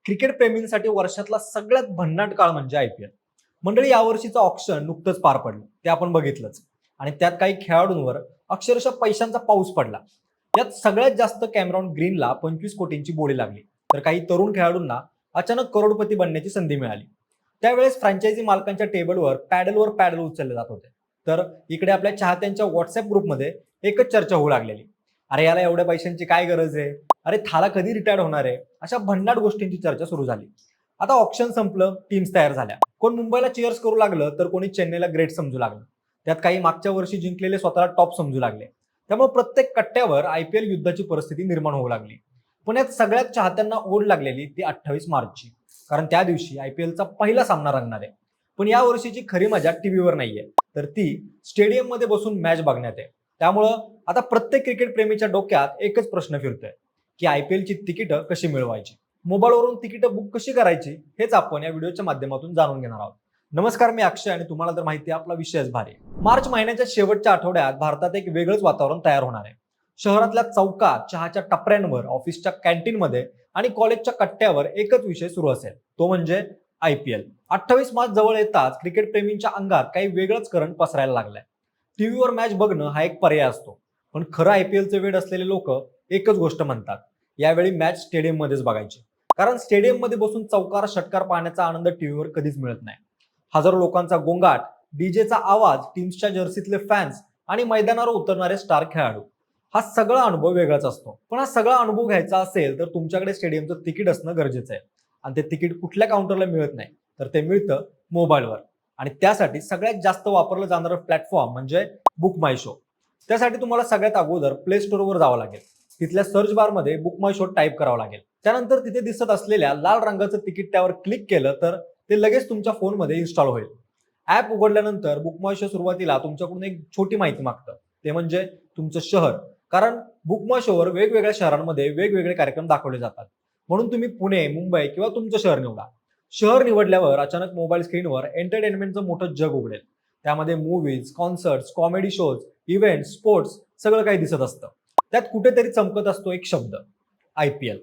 Cricket प्रेमींसाठी वर्षातला सगळ्यात भन्नाट काळ म्हणजे आयपीएल. मंडळी, यावर्षीचं ऑक्शन नुकतंच पार पडलं, ते आपण बघितलंच. आणि त्यात काही खेळाडूंवर अक्षरशः पैशांचा पाऊस पडला. यात सगळ्यात जास्त कॅमेरॉन ग्रीनला 25 कोटींची बोली लागली, तर काही तरुण खेळाडूंना अचानक करोडपती बनण्याची संधी मिळाली. त्यावेळेस फ्रँचायझी मालकांच्या टेबलवर पॅडलवर पॅडल उचलले जात होते. तर इकडे आपल्या चाहत्यांच्या व्हॉट्सअप ग्रुपमध्ये एकच चर्चा होऊ लागलेली. अरे, याला एवढ्या पैशांची काय गरज आहे? अरे, थाला कधी रिटायर होणार आहे? अशा भन्नाट गोष्टींची चर्चा सुरू झाली. आता ऑप्शन संपलं, टीम्स तयार झाल्या. कोण मुंबईला चिअर्स करू लागलं, तर कोणी चेन्नईला ग्रेट समजू लागलं. त्यात काही मागच्या वर्षी जिंकलेले स्वतःला टॉप समजू लागले. त्यामुळे प्रत्येक कट्ट्यावर आयपीएल युद्धाची परिस्थिती निर्माण होऊ लागली. पण यात सगळ्यात चाहत्यांना ओढ लागलेली ती 28 मार्चची, कारण त्या दिवशी आयपीएलचा पहिला सामना रंगणार आहे. पण या वर्षीची खरी मजा टीव्हीवर नाहीये, तर ती स्टेडियम मध्ये बसून मॅच बघण्यात आहे. त्यामुळं आता प्रत्येक क्रिकेट प्रेमीच्या डोक्यात एकच प्रश्न फिरतोय की आयपीएलची तिकीटं कशी मिळवायची, मोबाईलवरून तिकीटं बुक कशी करायची, हेच आपण या व्हिडिओच्या माध्यमातून जाणून घेणार आहोत. नमस्कार, मी अक्षय आणि तुम्हाला तर माहिती आहे आपला विषयच भारी. मार्च महिन्याच्या शेवटच्या आठवड्यात भारतात एक वेगळंच वातावरण तयार होणार आहे. शहरातल्या चौकात, चहाच्या टपऱ्यांवर, ऑफिसच्या कॅन्टीनमध्ये आणि कॉलेजच्या कट्ट्यावर एकच विषय सुरू असेल, तो म्हणजे आयपीएल. 28 मार्च जवळ येताच क्रिकेट प्रेमींच्या अंगात काही वेगळंच करंट पसरायला लागलाय. टीव्हीवर मॅच बघणं हा एक पर्याय असतो, पण खरं आयपीएलचे वेड असलेले लोक एकच गोष्ट म्हणतात, यावेळी मॅच स्टेडियम मध्येच बघायची. कारण स्टेडियम मध्ये बसून चौकार षटकार पाहण्याचा आनंद टीव्हीवर कधीच मिळत नाही. हजारो लोकांचा गोंगाट, डीजेचा आवाज, टीम्सच्या जर्सीतले फॅन्स आणि मैदानावर उतरणारे स्टार खेळाडू, हा सगळा अनुभव वेगळाच असतो. पण हा सगळा अनुभव घ्यायचा असेल तर तुमच्याकडे स्टेडियमचं तिकीट असणं गरजेचं आहे. आणि ते तिकीट कुठल्या काउंटरला मिळत नाही, तर ते मिळतं मोबाईलवर. आणि त्यासाठी सगळ्यात जास्त वापरलं जाणारं प्लॅटफॉर्म म्हणजे बुक माय शो. त्यासाठी तुम्हाला सगळ्यात अगोदर प्ले स्टोअरवर जावं लागेल. तिथल्या सर्च बारमध्ये बुक माय शो टाईप करावं लागेल. त्यानंतर तिथे दिसत असलेल्या लाल रंगाचं तिकीट त्यावर क्लिक केलं तर ते लगेच तुमच्या फोनमध्ये इन्स्टॉल होईल. ऍप उघडल्यानंतर बुक माय शो सुरुवातीला तुमच्याकडून एक छोटी माहिती मागतं, ते म्हणजे तुमचं शहर. कारण बुक माय शोवर वेगवेगळ्या शहरांमध्ये वेगवेगळे कार्यक्रम दाखवले जातात. म्हणून तुम्ही पुणे, मुंबई किंवा तुमचं शहर निवडा. शहर निवडल्यावर अचानक मोबाईल स्क्रीनवर एंटरटेनमेंटचं मोठं जग उघडेल. त्यामध्ये movies, concerts, comedy shows, events, sports सगळं काही दिसत असतं. त्यात कुठेतरी चमकत असतो एक शब्द, आयपीएल.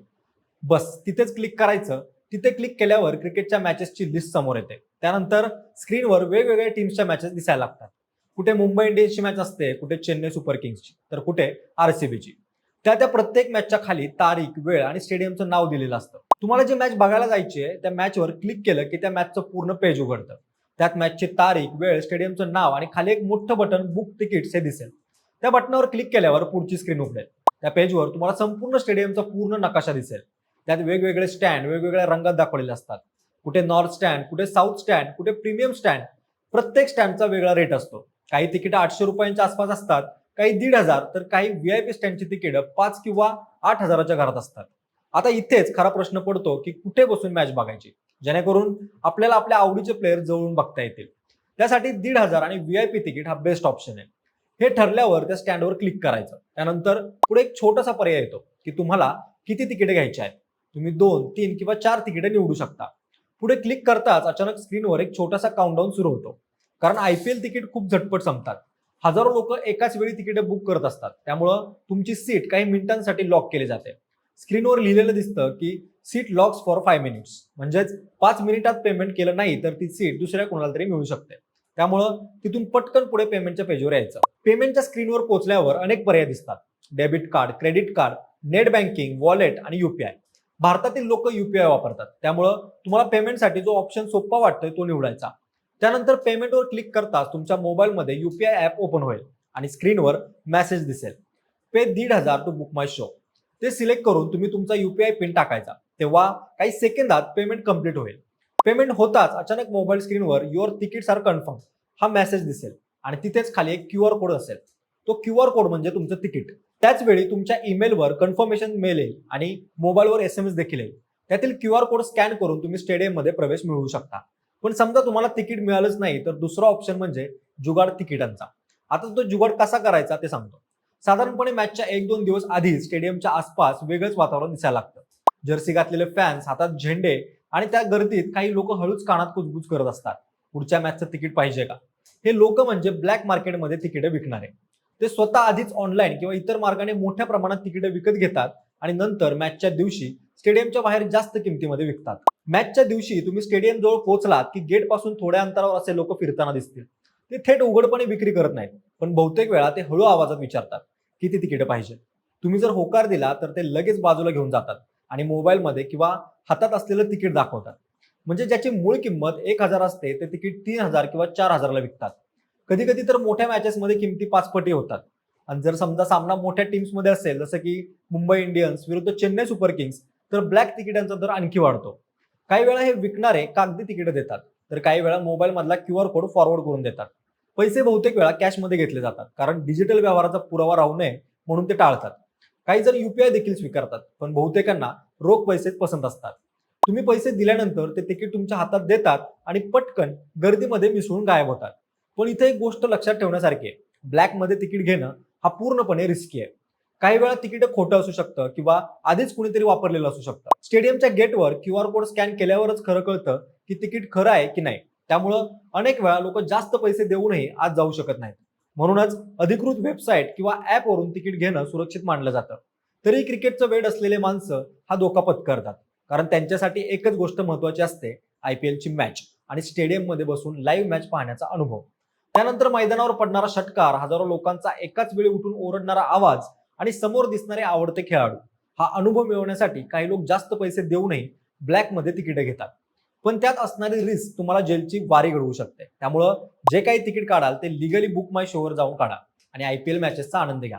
बस तिथेच क्लिक करायचं. तिथे क्लिक केल्यावर क्रिकेटच्या मॅचेसची लिस्ट समोर येते. त्यानंतर स्क्रीनवर वेगवेगळ्या टीम्सच्या मॅचेस दिसायला लागतात. कुठे मुंबई इंडियन्सची मॅच असते, कुठे चेन्नई सुपर किंग्सची, तर कुठे आरसीबीची. त्या प्रत्येक मॅचच्या खाली तारीख, वेळ आणि स्टेडियमचं नाव दिलेलं असतं. तुम्हाला जी मॅच बघायला जायची आहे त्या मॅचवर क्लिक केलं की त्या मॅचचं पूर्ण पेज उघडतं. त्यात मॅचची तारीख, वेळ, स्टेडियमचं नाव आणि खाली एक मोठं बटन बुक तिकीट्स हे दिसेल. त्या बटनावर क्लिक केल्यावर पुढची स्क्रीन उघडेल. त्या पेजवर तुम्हाला संपूर्ण स्टेडियमचा पूर्ण नकाशा दिसेल. त्यात वेगवेगळे स्टँड वेगवेगळ्या रंगात दाखवलेले असतात. कुठे नॉर्थ स्टँड, कुठे साऊथ स्टँड, कुठे प्रीमियम स्टँड. प्रत्येक स्टँडचा वेगळा रेट असतो. काही तिकीट 800 रुपयांच्या आसपास असतात, काही 1,500, तर काही व्हीआयपी स्टँडची तिकीट 5 किंवा 8,000च्या घरात असतात. आता इथेच खरा प्रश्न पडतो की कुठे बसून मॅच बघायची, जेणेकरून आपल्याला आपल्या आवडीचे प्लेयर जवळून बघता येतील. त्यासाठी 1,500 आणि व्हीआयपी तिकीट हा बेस्ट ऑप्शन आहे. हे ठरल्यावर त्या स्टँडवर क्लिक करायचं. त्यानंतर पुढे एक छोटासा पर्याय येतो की तुम्हाला किती तिकीटे घ्यायची आहेत. तुम्ही 2, 3 किंवा 4 तिकीटे निवडू शकता. पुढे क्लिक करताच अचानक स्क्रीनवर एक छोटासा काउंटडाऊन सुरू होतो. कारण आयपीएल तिकीट खूप झटपट संपतात. हजारो लोक एकाच वेळी तिकीटे बुक करत असतात. त्यामुळं तुमची सीट काही मिनिटांसाठी लॉक केली जाते. स्क्रीनवर लिहिलेलं दिसतं की सीट लॉक्स फॉर 5 मिनिट्स, म्हणजेच 5 मिनिटात पेमेंट केलं नाही तर ती सीट दुसऱ्या कोणाला तरी मिळू शकते. त्यामुळं तिथून पटकन पुढे पेमेंटच्या पेजवर यायचं. पेमेंटच्या स्क्रीनवर पोहोचल्यावर अनेक पर्याय दिसतात. Debit card, credit card, net banking, wallet आणि युपीआय. भारतातील लोक युपीआय वापरतात, त्यामुळं तुम्हाला पेमेंटसाठी जो ऑप्शन सोपा वाटतोय तो निवडायचा. त्यानंतर पेमेंटवर क्लिक करताच तुमच्या मोबाईलमध्ये युपीआय ॲप ओपन होईल आणि स्क्रीनवर मेसेज दिसेल, पे 1,500 टू बुक माय शो. ते सिलेक्ट करून तुम्ही तुमचा युपीआय पिन टाकायचा. तेव्हा काही सेकंदात पेमेंट कंप्लीट होईल. पेमेंट होताच अचानक मोबाईल स्क्रीनवर युअर तिकीट्स आर कन्फर्म हा मेसेज दिसेल आणि तिथेच खाली एक क्यूआर कोड असेल. तो क्यूआर कोड म्हणजे तुमचं तिकीट. त्याच वेळी तुमच्या ईमेलवर कन्फर्मेशन मेल येईल आणि मोबाईलवर एसएमएस देखील येईल. त्यातील क्यूआर कोड स्कॅन करून तुम्ही स्टेडियममध्ये प्रवेश मिळवू शकता. पण समजा तुम्हाला तिकीट मिळालंच नाही तर दुसरा ऑप्शन म्हणजे जुगाड तिकिटांचा. आता तो जुगाड कसा करायचा ते सांगतो. साधारणपणे मॅचच्या 1-2 दिवस आधी स्टेडियमच्या आसपास वेगळंच वातावरण दिसायला लागतं. जर्सी घातलेले फॅन्स, हातात झेंडे आणि त्या गर्दीत काही लोक हळूच कानात कुजबुज करत असतात. पुढच्या मॅचचं तिकीट पाहिजे का? हे लोक म्हणजे ब्लॅक मार्केटमध्ये तिकीटे विकणारे. ते स्वतः आधीच ऑनलाईन किंवा इतर मार्गाने मोठ्या प्रमाणात तिकीटे विकत घेतात आणि नंतर मॅचच्या दिवशी स्टेडियमच्या बाहेर जास्त किमतीमध्ये विकतात. मॅचच्या दिवशी तुम्ही स्टेडियम जवळ पोहोचलात की गेट पासून थोड्या अंतरावर असे लोक फिरताना दिसतील. ते थेट उघडपणे विक्री करत नाहीत, पण बहुतेक वेळा ते हळू आवाजात विचारतात किती तिकीट पाहिजे. तुम्ही जर होकार दिला तर ते लगेच बाजूला घेऊन जातात आणि मोबाईलमध्ये किंवा हातात असलेलं तिकीट दाखवतात. म्हणजे ज्याची मूळ किंमत 1,000 असते ते तिकीट 3,000 किंवा 4,000ला विकतात. कधी कधी तर मोठ्या मॅचेसमध्ये किमती 5 पटी होतात. आणि जर समजा सामना मोठ्या टीम्समध्ये असेल, जसं की मुंबई इंडियन्स विरुद्ध चेन्नई सुपर किंग्स, तर ब्लॅक तिकिटांचा दर आणखी वाढतो. काही वेळा हे विकणारे कागदी तिकीट देतात, तर काही वेळा मोबाईल मधला QR कोड फॉरवर्ड करून देतात. पैसे बहुतेक वेळा कॅशमध्ये घेतले जातात, कारण डिजिटल व्यवहाराचा पुरावा राहू नये म्हणून ते टाळतात. काही जण UPI देखील स्वीकारतात, पण बहुतेकांना रोख पैसेच पसंत असतात. तुम्ही पैसे दिल्यानंतर ते तिकीट तुमच्या हातात देतात आणि पटकन गर्दीमध्ये मिसळून गायब होतात. पण इथे एक गोष्ट लक्षात ठेवण्यासारखी आहे, ब्लॅकमध्ये तिकीट घेणं हा पूर्णपणे रिस्की आहे. काही वेळा तिकीट खोटं असू शकतं किंवा आधीच कुणीतरी वापरलेलं असू शकतं. स्टेडियमच्या गेटवर QR कोड स्कॅन केल्यावरच खरं कळतं की तिकीट खरं आहे की नाही. त्यामुळं अनेक वेळा लोक जास्त पैसे देऊनही आज जाऊ शकत नाहीत. म्हणूनच अधिकृत वेबसाईट किंवा ऍप वरून तिकीट घेणं सुरक्षित मानलं जातं. तरी क्रिकेटचं वेड असलेले माणसं हा धोका पत्करतात, कारण त्यांच्यासाठी एकच गोष्ट महत्वाची असते, IPL ची मॅच आणि स्टेडियममध्ये बसून लाईव्ह मॅच पाहण्याचा अनुभव. त्यानंतर मैदानावर पडणारा षटकार, हजारो लोकांचा एकाच वेळी उठून ओरडणारा आवाज आणि समोर दिसणारे आवडते खेळाडू, हा अनुभव मिळवण्यासाठी काही लोक जास्त पैसे देऊनही ब्लॅकमध्ये तिकीट घेतात. पण त्यात असणारी रिस्क तुम्हाला जेलची वारी घडवू शकते. त्यामुळं जे काही तिकीट काढाल ते लिगली बुक माय शोवर जाऊन काढा आणि IPL मॅचेसचा आनंद घ्या.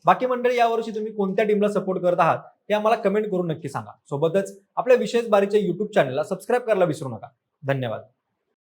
बाकी मंडळी, यावर्षी तुम्ही कोणत्या टीमला सपोर्ट करत आहात ते आम्हाला कमेंट करून नक्की सांगा. सोबतच आपल्या विशेष बारीच्या YouTube चॅनलला सबस्क्राईब करायला विसरू नका. धन्यवाद.